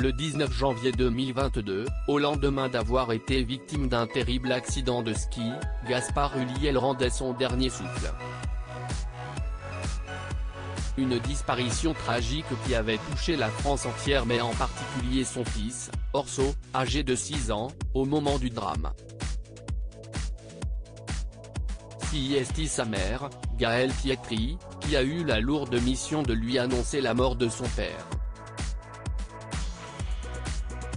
Le 19 janvier 2022, au lendemain d'avoir été victime d'un terrible accident de ski, Gaspard Ulliel rendait son dernier souffle. Une disparition tragique qui avait touché la France entière mais en particulier son fils, Orso, âgé de 6 ans, au moment du drame. C'est sa mère, Gaëlle Pietri, qui a eu la lourde mission de lui annoncer la mort de son père.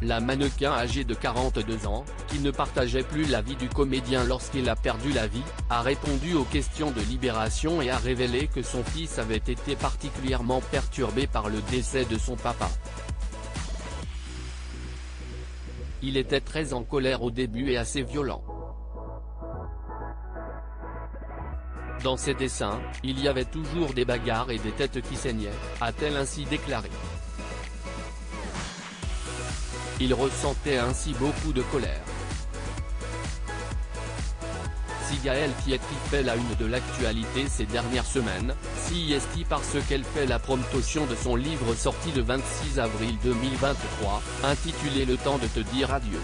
La mannequin âgée de 42 ans, qui ne partageait plus la vie du comédien lorsqu'il a perdu la vie, a répondu aux questions de Libération et a révélé que son fils avait été particulièrement perturbé par le décès de son papa. Il était très en colère au début et assez violent. Dans ses dessins, il y avait toujours des bagarres et des têtes qui saignaient, a-t-elle ainsi déclaré. Il ressentait ainsi beaucoup de colère. Si Gaëlle Pietri fait la une de l'actualité ces dernières semaines, c'est parce qu'elle fait la promotion de son livre sorti le 26 avril 2023, intitulé Le temps de te dire adieu.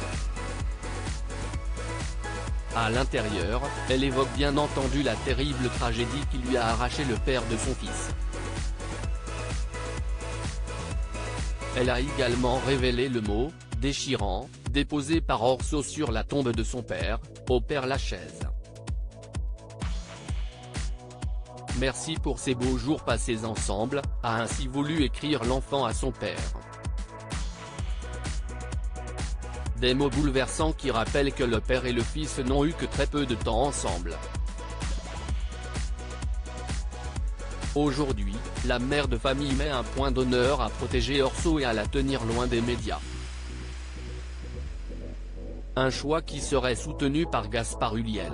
À l'intérieur, elle évoque bien entendu la terrible tragédie qui lui a arraché le père de son fils. Elle a également révélé le mot « déchirant » déposé par Orso sur la tombe de son père, au Père-Lachaise. Merci pour ces beaux jours passés ensemble, a ainsi voulu écrire l'enfant à son père. Des mots bouleversants qui rappellent que le père et le fils n'ont eu que très peu de temps ensemble. Aujourd'hui, la mère de famille met un point d'honneur à protéger Orso et à la tenir loin des médias. Un choix qui serait soutenu par Gaspard Ulliel.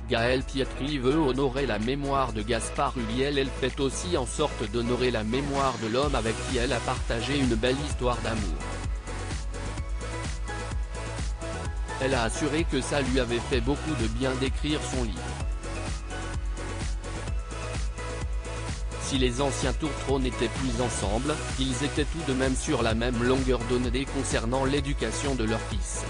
Gaëlle Pietri veut honorer la mémoire de Gaspard Ulliel. Elle fait aussi en sorte d'honorer la mémoire de l'homme avec qui elle a partagé une belle histoire d'amour. Elle a assuré que ça lui avait fait beaucoup de bien d'écrire son livre. Si les anciens tourtereaux n'étaient plus ensemble, ils étaient tout de même sur la même longueur d'onde concernant l'éducation de leur fils.